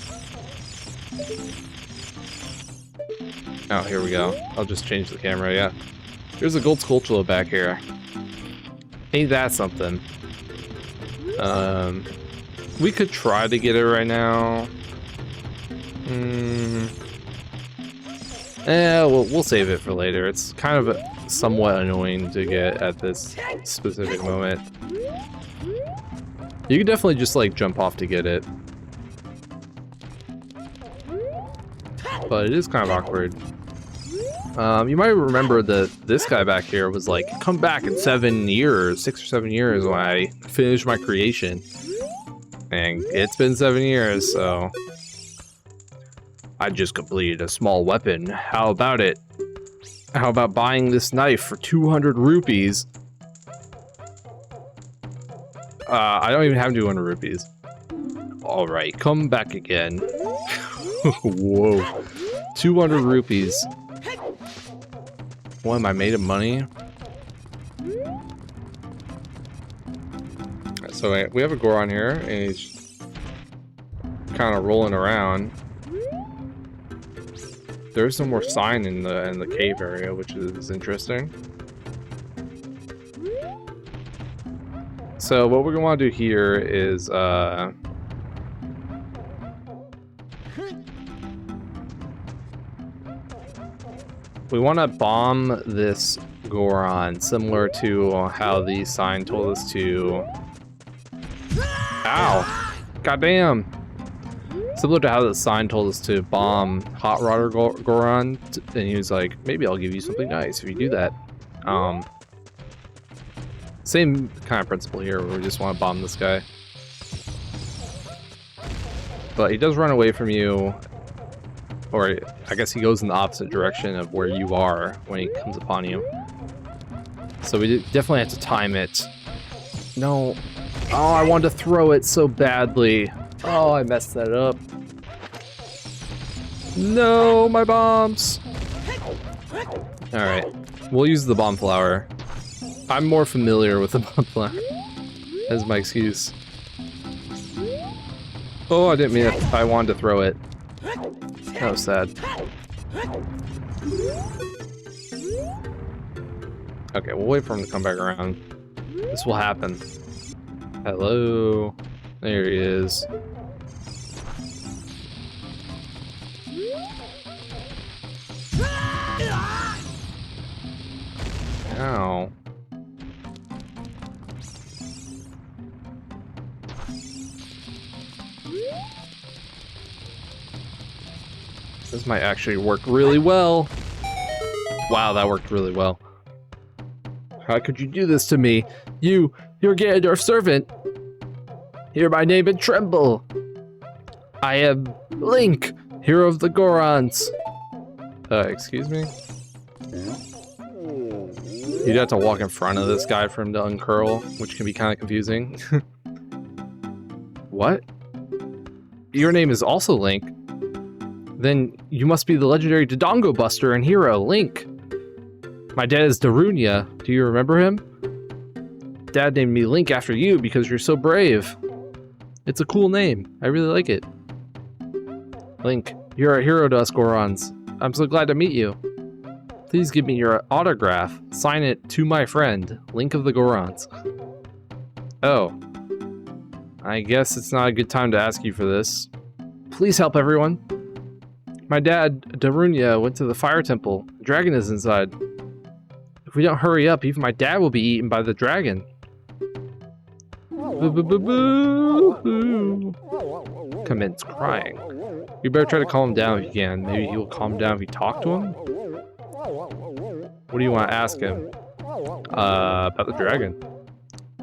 Oh, here we go. I'll just change the camera, yeah. Here's a gold Skulltula back here. Ain't that something? We could try to get it right now. We'll save it for later. It's kind of somewhat annoying to get at this specific moment. You can definitely just like jump off to get it. But it is kind of awkward. You might remember that this guy back here was like, come back in 7 years, 6 or 7 years when I finish my creation. And it's been 7 years, so I just completed a small weapon. How about it? How about buying this knife for 200 rupees? I don't even have 200 rupees. Alright, come back again. Whoa. 200 rupees. What, am I made of money? So we have a Goron here, and he's kind of rolling around. There's some more sign in the cave area, which is interesting. So what we're gonna want to do here is we want to bomb this Goron, similar to how the sign told us to. Ow! Goddamn! Similar to how the sign told us to bomb Hot Rod or Goron, and he was like, maybe I'll give you something nice if you do that. Same kind of principle here, where we just want to bomb this guy. But he does run away from you, or I guess he goes in the opposite direction of where you are when he comes upon you. So we definitely have to time it. No. Oh, I wanted to throw it so badly. Oh, I messed that up. No, my bombs. Alright, we'll use the bomb flower. I'm more familiar with the bomb flower. That's my excuse. Oh, I didn't mean it. I wanted to throw it. That was sad. Okay, we'll wait for him to come back around. This will happen. Hello. There he is. Ow. This might actually work really well. Wow, that worked really well. How could you do this to me? You're Ganondorf's servant. Hear my name and tremble. I am Link, hero of the Gorons. Excuse me? You'd have to walk in front of this guy for him to uncurl, which can be kind of confusing. What? Your name is also Link? Then you must be the legendary Dodongo Buster and hero, Link. My dad is Darunia. Do you remember him? Dad named me Link after you because you're so brave. It's a cool name. I really like it. Link, you're a hero to us Gorons. I'm so glad to meet you. Please give me your autograph. Sign it to my friend, Link of the Gorons. Oh. I guess it's not a good time to ask you for this. Please help everyone. My dad, Darunia, went to the fire temple. The dragon is inside. If we don't hurry up, even my dad will be eaten by the dragon. Commence crying. You better try to calm him down if you can. Maybe he will calm down if you talk to him? What do you want to ask him? About the dragon.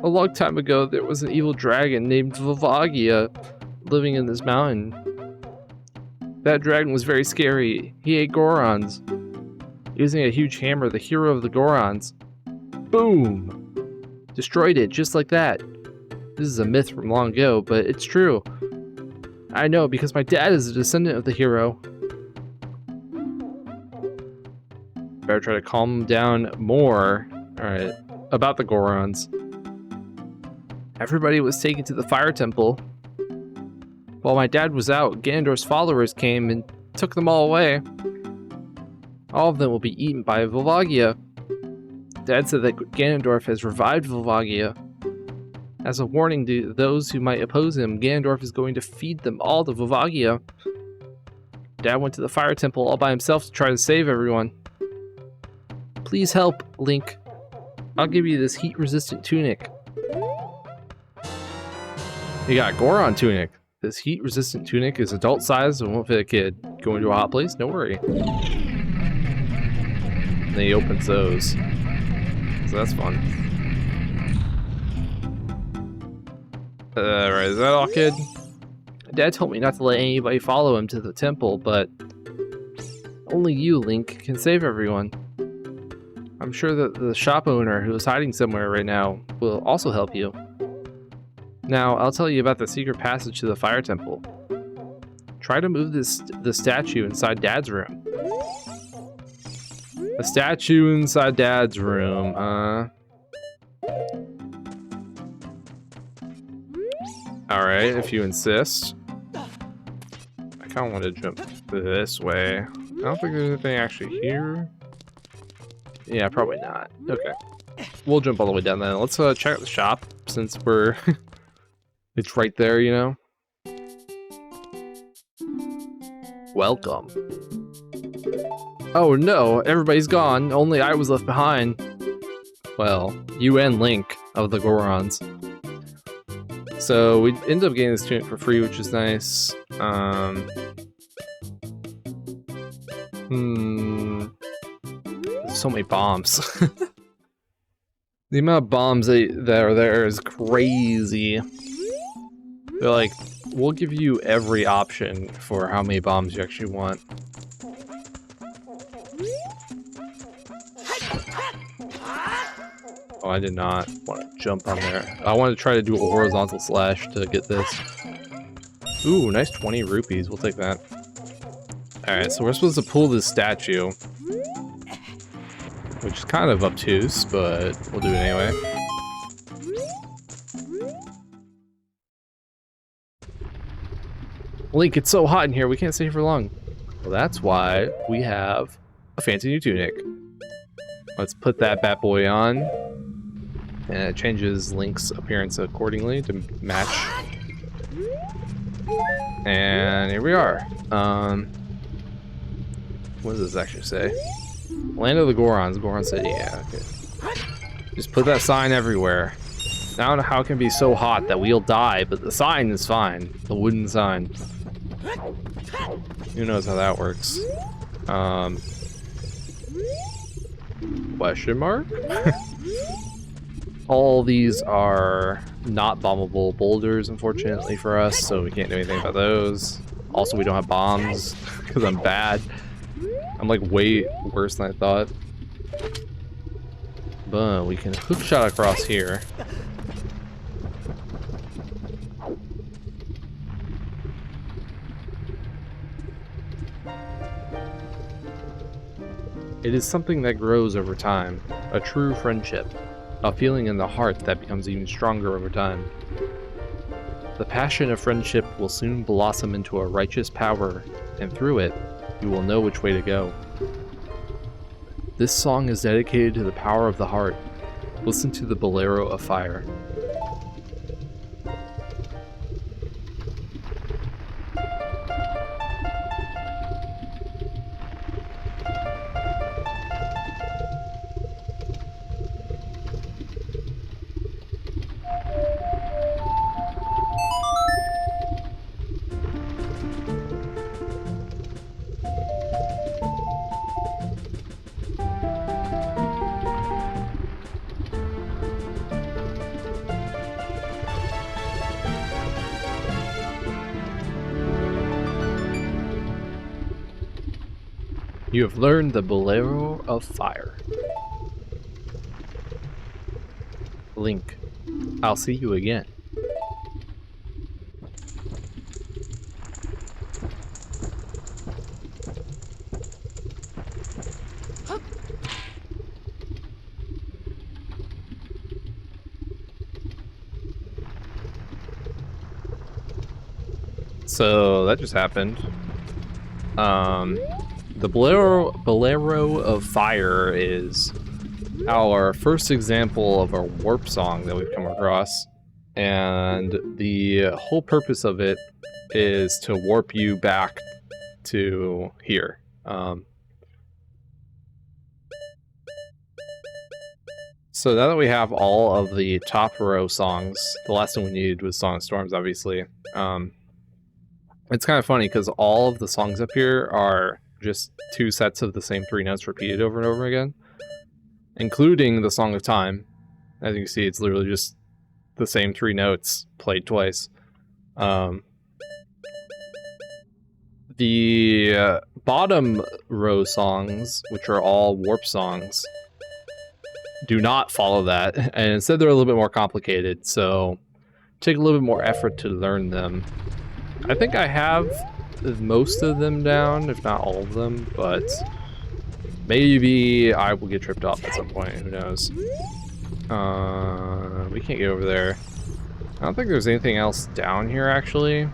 A long time ago, there was an evil dragon named Volvagia living in this mountain. That dragon was very scary. He ate Gorons. Using a huge hammer, the hero of the Gorons. Boom! Destroyed it, just like that. This is a myth from long ago, but it's true. I know, because my dad is a descendant of the hero. Better try to calm him down more. Alright, about the Gorons. Everybody was taken to the fire temple. While my dad was out, Ganondorf's followers came and took them all away. All of them will be eaten by Volvagia. Dad said that Ganondorf has revived Volvagia. As a warning to those who might oppose him, Ganondorf is going to feed them all to Volvagia. Dad went to the fire temple all by himself to try to save everyone. Please help, Link. I'll give you this heat-resistant tunic. You got Goron tunic. This heat-resistant tunic is adult-sized and won't fit a kid. Going to a hot place? No worry. And then he opens those. So that's fun. Right, is that all, kid? Dad told me not to let anybody follow him to the temple, but only you, Link, can save everyone. I'm sure that the shop owner, who is hiding somewhere right now, will also help you. Now, I'll tell you about the secret passage to the fire temple. Try to move the statue inside Dad's room. A statue inside Dad's room, Alright, if you insist. I kinda want to jump this way. I don't think there's anything actually here. Yeah, probably not. Okay. We'll jump all the way down then. Let's check out the shop, since we're... it's right there, you know? Welcome. Oh no, everybody's gone. Only I was left behind. Well, you and Link of the Gorons. So we end up getting this tunic for free, which is nice. There's so many bombs. The amount of bombs that are there is crazy. They're like, we'll give you every option for how many bombs you actually want. Oh, I did not want to jump on there. I wanted to try to do a horizontal slash to get this. Ooh, nice 20 rupees. We'll take that. Alright, so we're supposed to pull this statue. Which is kind of obtuse, but we'll do it anyway. Link, it's so hot in here, we can't stay here for long. Well, that's why we have a fancy new tunic. Let's put that bad boy on. And it changes Link's appearance accordingly to match. And here we are. What does this actually say? Land of the Gorons, Goron City, yeah, okay. Just put that sign everywhere. I don't know how it can be so hot that we'll die, but the sign is fine. The wooden sign. Who knows how that works? Question mark? All these are not bombable boulders, unfortunately for us, so we can't do anything about those. Also, we don't have bombs, because I'm bad. I'm like way worse than I thought. But we can hookshot across here. It is something that grows over time, a true friendship, a feeling in the heart that becomes even stronger over time. The passion of friendship will soon blossom into a righteous power, and through it, you will know which way to go. This song is dedicated to the power of the heart. Listen to the Bolero of Fire. You have learned the Bolero of Fire. Link, I'll see you again. So that just happened. The Bolero of Fire is our first example of a warp song that we've come across, and the whole purpose of it is to warp you back to here. So now that we have all of the top row songs, the last thing we needed was Song of Storms, obviously. It's kind of funny because all of the songs up here are just two sets of the same three notes repeated over and over again, including the Song of Time. As you can see, it's literally just the same three notes played twice. The bottom row songs, which are all warp songs, do not follow that, and instead they're a little bit more complicated, so take a little bit more effort to learn them. I think I have most of them down, if not all of them, but maybe I will get tripped off at some point, who knows. We can't get over there. I don't think there's anything else down here, actually.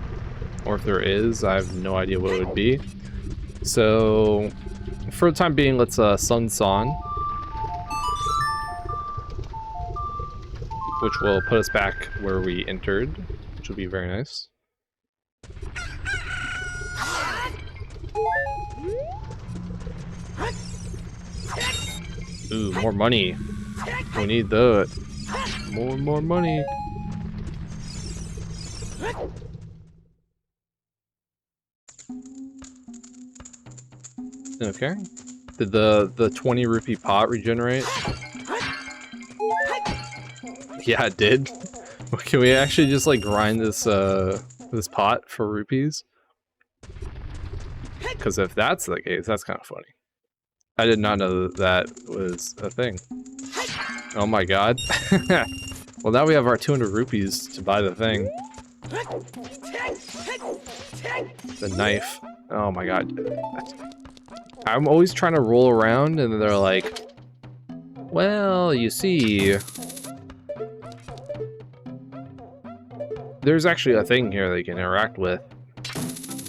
Or if there is, I have no idea what it would be. So, for the time being, let's Sun Song. Which will put us back where we entered, which will be very nice. Ooh, more money. We need that. More money. Okay. Did the 20 rupee pot regenerate? Yeah, it did. Can we actually just like grind this this pot for rupees? Because if that's the case, that's kind of funny. I did not know that was a thing. Oh my god. Well, now we have our 200 rupees to buy the thing. The knife. Oh my god. I'm always trying to roll around and they're like, well, you see, there's actually a thing here that you can interact with.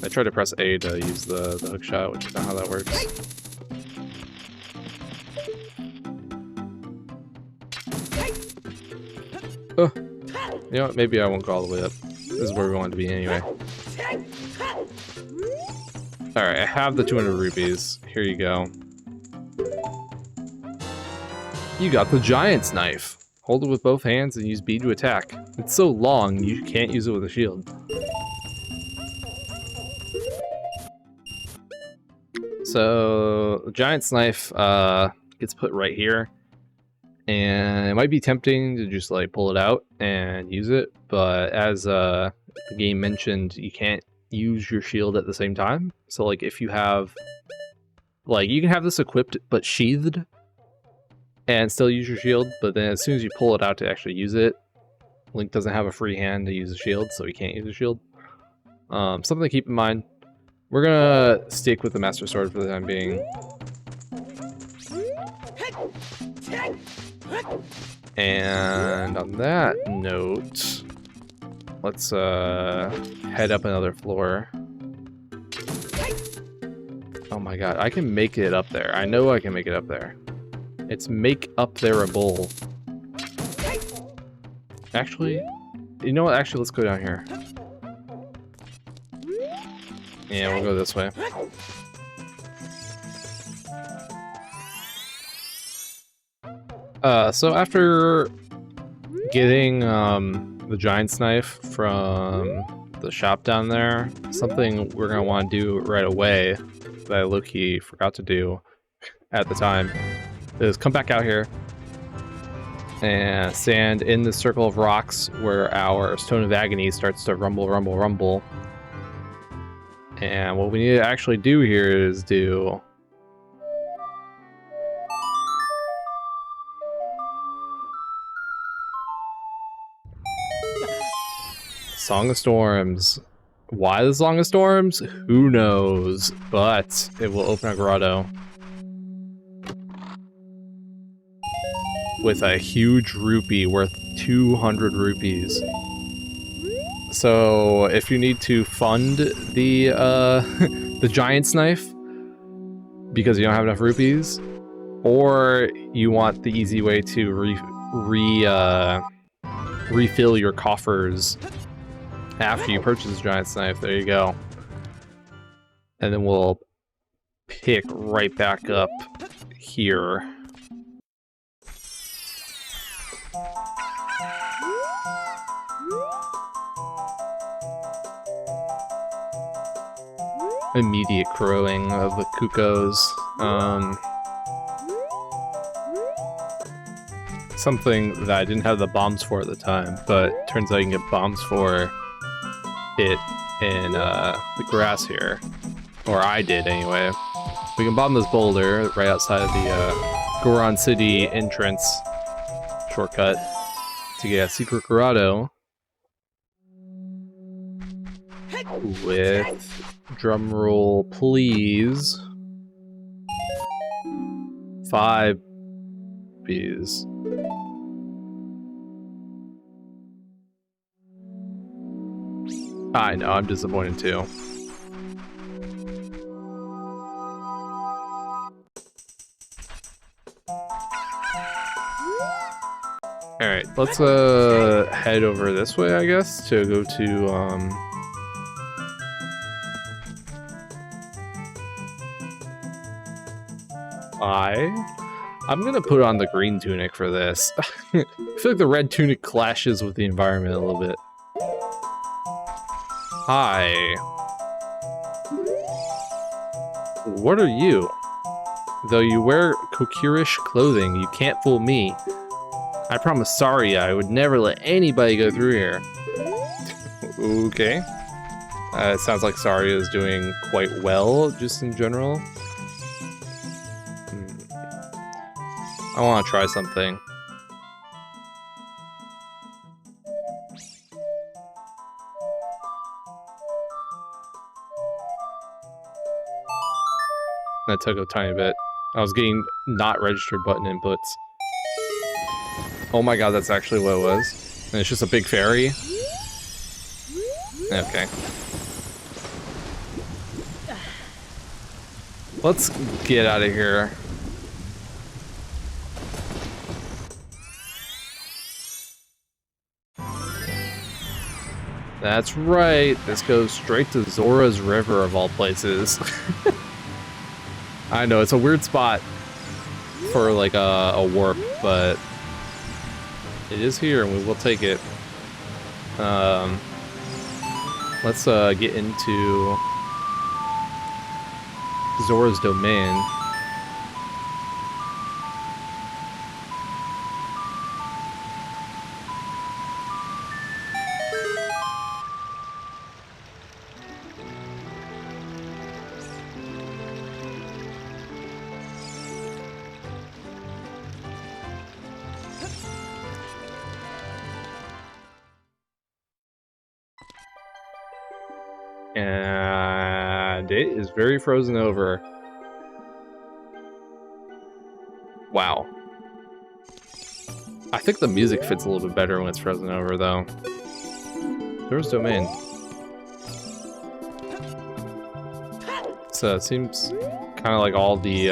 I tried to press A to use the hook shot, which is not how that works. Oh, you know what? Maybe I won't go all the way up. This is where we want to be anyway. Alright, I have the 200 rupees. Here you go. You got the giant's knife. Hold it with both hands and use B to attack. It's so long, you can't use it with a shield. So, the giant's knife gets put right here. And it might be tempting to just like pull it out and use it, but as the game mentioned, you can't use your shield at the same time. So like if you have, like you can have this equipped but sheathed and still use your shield, but then as soon as you pull it out to actually use it, Link doesn't have a free hand to use a shield, so he can't use a shield. Something to keep in mind. We're gonna stick with the Master Sword for the time being. And on that note, let's head up another floor. Oh my god, I can make it up there. I know I can make it up there. It's make up there-able. Actually, you know what? Actually, let's go down here. Yeah, we'll go this way. So after getting the giant's knife from the shop down there, something we're gonna want to do right away that I low-key forgot to do at the time is come back out here and stand in the circle of rocks where our Stone of Agony starts to rumble, rumble, rumble. And what we need to actually do here is do Song of Storms. Why the Song of Storms? Who knows? But it will open a grotto with a huge rupee worth 200 rupees. So if you need to fund the the giant's knife because you don't have enough rupees, or you want the easy way to refill your coffers after you purchase the giant's knife, there you go. And then we'll pick right back up here. Immediate crowing of the cuckoos. Something that I didn't have the bombs for at the time, but turns out you can get bombs for it in the grass here. Or I did anyway. We can bomb this boulder right outside of the Goron City entrance shortcut to get a secret grotto with, drum roll please, 5 bees. I know, I'm disappointed too. Alright, let's head over this way, I guess, to go to I'm gonna put on the green tunic for this. I feel like the red tunic clashes with the environment a little bit. Hi. What are you? Though you wear Kokirish clothing, you can't fool me. I promised Saria I would never let anybody go through here. Okay. It sounds like Saria is doing quite well, just in general. I want to try something. That took a tiny bit. I was getting not registered button inputs. Oh my god, that's actually what it was. And it's just a big fairy. Okay. Let's get out of here. That's right. This goes straight to Zora's River of all places. I know, it's a weird spot for like a warp, but it is here and we will take it. Let's get into Zora's domain. And it is very frozen over. Wow. I think the music fits a little bit better when it's frozen over, though. There's domain. So it seems kind of like all the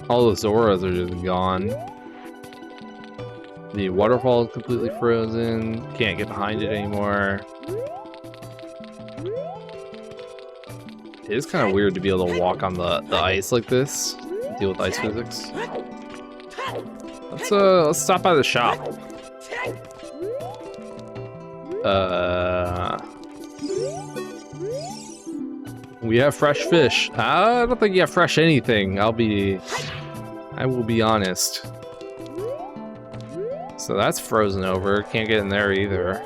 Zoras are just gone. The waterfall is completely frozen. Can't get behind it anymore. It is kind of weird to be able to walk on the ice like this. Deal with ice physics. Let's stop by the shop. We have fresh fish. I don't think you have fresh anything. I will be honest. So that's frozen over. Can't get in there either.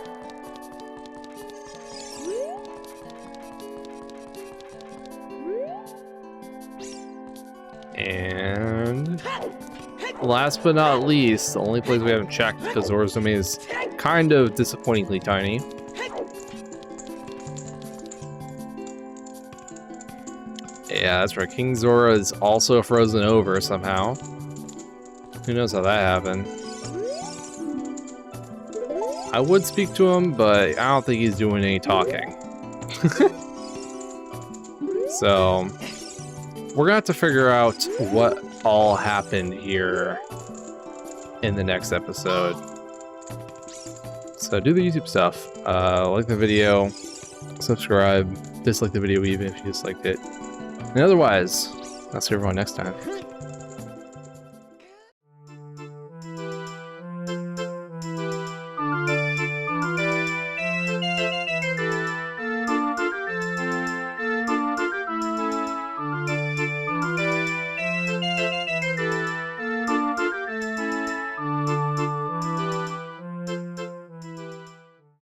And last but not least, the only place we haven't checked because Zora's domain is kind of disappointingly tiny. Yeah, that's right. King Zora is also frozen over somehow. Who knows how that happened? I would speak to him, but I don't think he's doing any talking. So we're gonna have to figure out what all happened here in the next episode. So do the YouTube stuff. Like the video, subscribe, dislike the video even if you disliked it. And otherwise, I'll see everyone next time.